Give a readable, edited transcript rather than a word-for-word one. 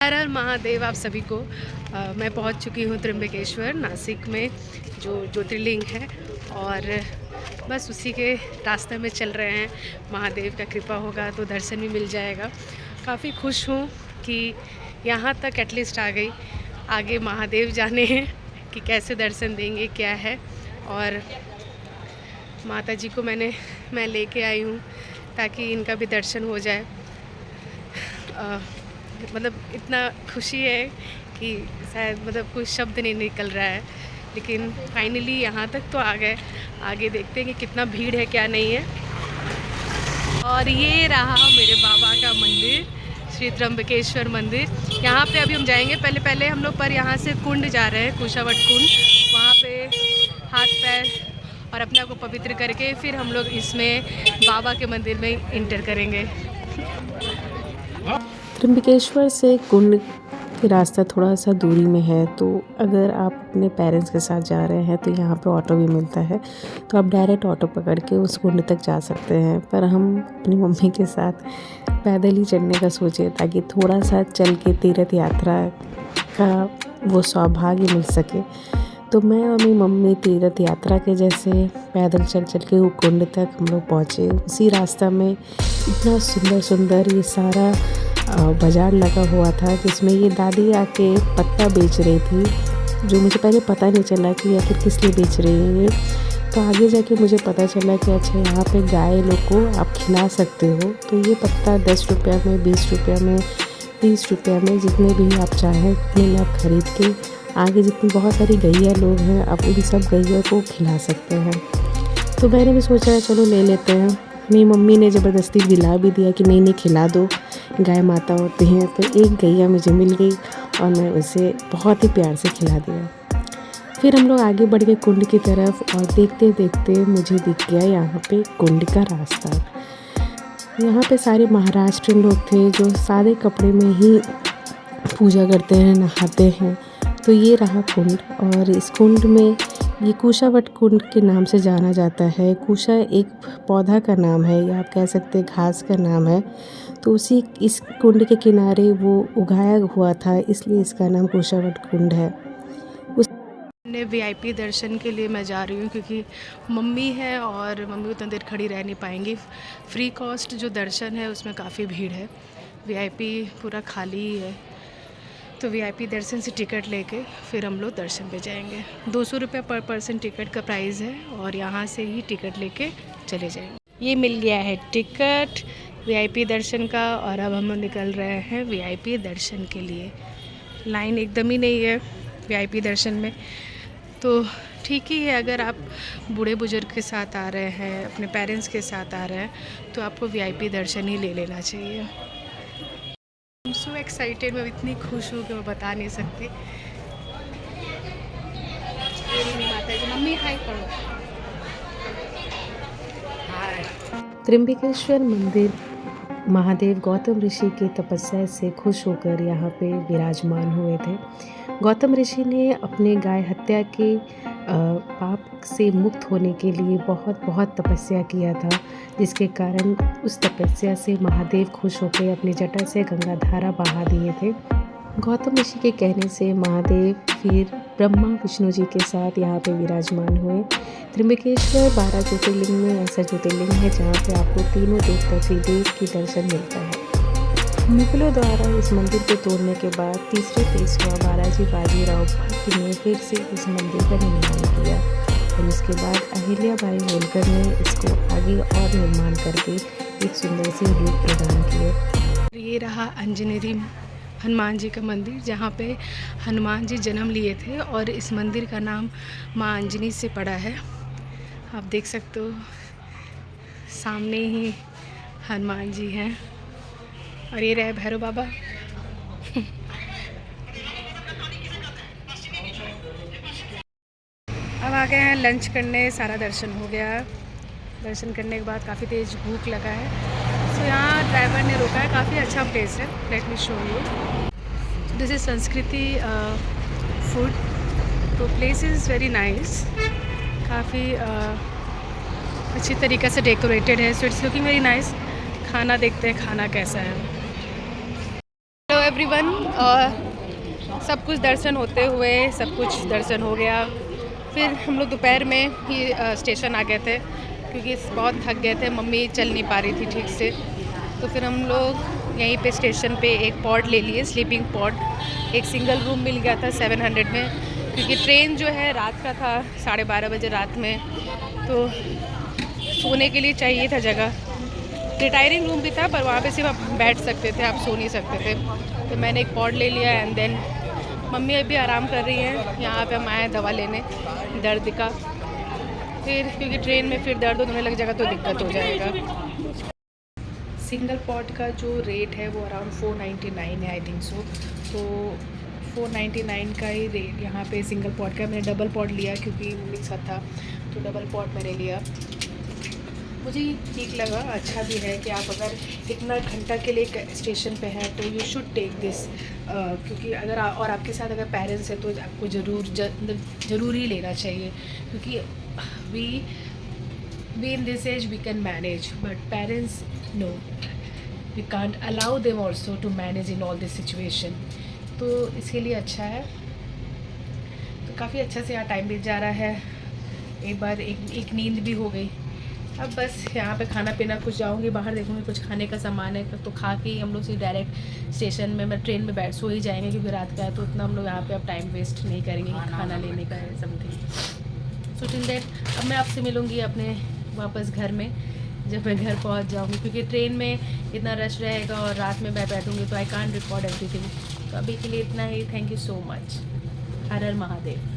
हर हर महादेव आप सभी को। मैं पहुंच चुकी हूं त्र्यंबकेश्वर नासिक में, जो ज्योतिर्लिंग है, और बस उसी के रास्ते में चल रहे हैं। महादेव का कृपा होगा तो दर्शन भी मिल जाएगा। काफ़ी खुश हूं कि यहाँ तक एटलीस्ट आ गई। आगे महादेव जाने हैं कि कैसे दर्शन देंगे, क्या है। और माता जी को मैं लेके आई हूँ ताकि इनका भी दर्शन हो जाए। मतलब इतना खुशी है कि शायद कोई शब्द नहीं निकल रहा है, लेकिन फाइनली यहाँ तक तो आ गए। आगे देखते हैं कि कितना भीड़ है, क्या नहीं है। और ये रहा मेरे बाबा का मंदिर, श्री त्र्यंबकेश्वर मंदिर। यहाँ पे अभी हम जाएंगे। पहले हम लोग पर यहाँ से कुंड जा रहे हैं, कुशावट कुंड। वहाँ पे हाथ पैर और अपने आप को पवित्र करके फिर हम लोग इसमें बाबा के मंदिर में इंटर करेंगे। त्र्यंबकेश्वर से कुंड के रास्ता थोड़ा सा दूरी में है, तो अगर आप अपने पेरेंट्स के साथ जा रहे हैं तो यहाँ पे ऑटो भी मिलता है, तो आप डायरेक्ट ऑटो पकड़ के उस कुंड तक जा सकते हैं। पर हम अपनी मम्मी के साथ पैदल ही चलने का सोचे ताकि थोड़ा सा चल के तीर्थ यात्रा का वो सौभाग्य मिल सके। तो मैं और मेरी मम्मी तीर्थ यात्रा के जैसे पैदल चल के वो कुंड तक हम लोग पहुँचे। उसी रास्ता में इतना सुंदर ये सारा बाज़ार लगा हुआ था, जिसमें ये दादी आके पत्ता बेच रही थी, जो मुझे पहले पता नहीं चला कि आखिर किस लिए बेच रही है ये। तो आगे जाके मुझे पता चला कि अच्छा, यहाँ पे गाय लोग को आप खिला सकते हो। तो ये पत्ता 10 रुपया में, 20 रुपया में, 30 रुपया में, जितने भी आप चाहें उतने में आप ख़रीद के आगे जितनी बहुत सारी गैया लोग हैं आप उन सब गैया को खिला सकते हैं। तो मैंने भी सोचा चलो ले लेते हैं। मेरी मम्मी ने ज़बरदस्ती दिला भी दिया कि नहीं खिला दो, गाय माता होती हैं। तो एक गैया मुझे मिल गई और मैं उसे बहुत ही प्यार से खिला दिया। फिर हम लोग आगे बढ़ गए कुंड की तरफ, और देखते देखते मुझे दिख गया यहाँ पे कुंड का रास्ता। यहाँ पे सारे महाराष्ट्रियन लोग थे जो सादे कपड़े में ही पूजा करते हैं, नहाते हैं। तो ये रहा कुंड, और इस कुंड में ये कुशावट कुंड के नाम से जाना जाता है। कुशा एक पौधा का नाम है, या आप कह सकते हैं घास का नाम है। तो उसी इस कुंड के किनारे वो उगाया हुआ था, इसलिए इसका नाम कुशावट कुंड है। VIP दर्शन के लिए मैं जा रही हूँ क्योंकि मम्मी है और मम्मी उतना देर खड़ी रह नहीं पाएंगी। फ्री कॉस्ट जो दर्शन है उसमें काफ़ी भीड़ है, VIP पूरा खाली ही है। तो VIP दर्शन से टिकट लेके फिर हम लोग दर्शन पे जाएंगे। 200 रुपये पर पर्सन टिकट का प्राइस है, और यहाँ से ही टिकट लेके चले जाएंगे। ये मिल गया है टिकट VIP दर्शन का, और अब हम निकल रहे हैं VIP दर्शन के लिए। लाइन एकदम ही नहीं है VIP दर्शन में, तो ठीक ही है। अगर आप बूढ़े बुजुर्ग के साथ आ रहे हैं, अपने पेरेंट्स के साथ आ रहे हैं, तो आपको VIP दर्शन ही ले लेना चाहिए। आई एम सो एक्साइटेड, मैं इतनी खुश हूँ कि मैं बता नहीं सकती। माता जी, मम्मी हाय करो। त्र्यंबकेश्वर मंदिर महादेव गौतम ऋषि की तपस्या से खुश होकर यहाँ पे विराजमान हुए थे। गौतम ऋषि ने अपने गाय हत्या के पाप से मुक्त होने के लिए बहुत तपस्या किया था, जिसके कारण उस तपस्या से महादेव खुश होकर अपनी जटा से गंगाधारा बहा दिए थे। गौतम ऋषि के कहने से महादेव फिर ब्रह्मा विष्णु जी के साथ यहाँ पे विराजमान हुए। त्र्यंबकेश्वर 12 ज्योतिर्लिंग में ऐसा ज्योतिर्लिंग है जहाँ पे आपको तीनों देवता त्रिदेव की दर्शन मिलता है। मुगलों द्वारा इस मंदिर को तोड़ने के बाद तीसरे पेशवा बालाजी बाजीराव भक्त ने फिर से इस मंदिर का निर्माण किया, और उसके बाद अहिल्याबाई होलकर ने इसको आगे और निर्माण करके एक सुंदर सी रूप प्रदान किए। ये रहा अंजनेरी हनुमान जी का मंदिर, जहाँ पे हनुमान जी जन्म लिए थे, और इस मंदिर का नाम माँ अंजनी से पड़ा है। आप देख सकते हो सामने ही हनुमान जी हैं, और ये रहे भैरव बाबा। अब आ गए हैं लंच करने, सारा दर्शन हो गया। दर्शन करने के बाद काफ़ी तेज़ भूख लगा है, तो यहाँ ड्राइवर ने रोका है। काफ़ी अच्छा प्लेस है, let me show you. This is संस्कृति फूड। तो प्लेस इज़ वेरी नाइस, काफ़ी अच्छी तरीक़े से डेकोरेटेड है, so it's looking very nice. खाना देखते हैं खाना कैसा है। Hello everyone. सब कुछ दर्शन होते हुए सब कुछ दर्शन हो गया। फिर हम लोग दोपहर में ही स्टेशन आ गए थे क्योंकि बहुत थक गए थे, मम्मी चल नहीं पा रही थी ठीक से। तो फिर हम लोग यहीं पे स्टेशन पे एक पॉड ले लिए, स्लीपिंग पॉड। एक सिंगल रूम मिल गया था 700 में, क्योंकि ट्रेन जो है रात का था, 12:30 बजे रात में, तो सोने के लिए चाहिए था जगह। रिटायरिंग रूम भी था पर वहाँ पे सिर्फ आप बैठ सकते थे, आप सो नहीं सकते थे। तो मैंने एक पॉड ले लिया एंड देन मम्मी अभी आराम कर रही हैं। यहाँ पे हम आए दवा लेने दर्द का, फिर क्योंकि ट्रेन में फिर दर्द होने लग जाएगा तो दिक्कत हो जाएगा। सिंगल पॉड का जो रेट है वो अराउंड 499 है, आई थिंक सो। तो 499 का ही रेट यहाँ पे सिंगल पॉड का। मैंने डबल पॉड लिया क्योंकि मिक्सा था, तो डबल पॉड मैंने लिया। मुझे ठीक लगा, अच्छा भी है कि आप अगर इतना घंटा के लिए स्टेशन पे हैं तो यू शुड टेक दिस, क्योंकि अगर और आपके साथ अगर पेरेंट्स है तो आपको ज़रूर ही लेना चाहिए, क्योंकि we in this age we can manage, but parents no, we can't allow them also to manage in all this situation. तो इसके लिए अच्छा है। तो काफ़ी अच्छा से यहाँ टाइम बीत जा रहा है। एक बार एक नींद भी हो गई। अब बस यहाँ पे खाना पीना, कुछ जाऊँगी बाहर देखूँगी कुछ खाने का सामान है तो खा के हम लोग से डायरेक्ट स्टेशन में, मैं ट्रेन में बैठ सो ही जाएंगे क्योंकि रात का है। तो उतना हम लोग यहाँ पे अब टाइम वेस्ट नहीं करेंगे खाना लेने का है समथिंग। सो टिल दैट अब मैं आपसे मिलूँगी अपने वापस घर में जब मैं घर पहुँच जाऊँगी, क्योंकि ट्रेन में इतना रश रहेगा और रात में मैं बैठूँगी तो आई कांट रिकॉर्ड एवरीथिंग। तो अभी के लिए इतना ही। Thank you so much. हर हर महादेव।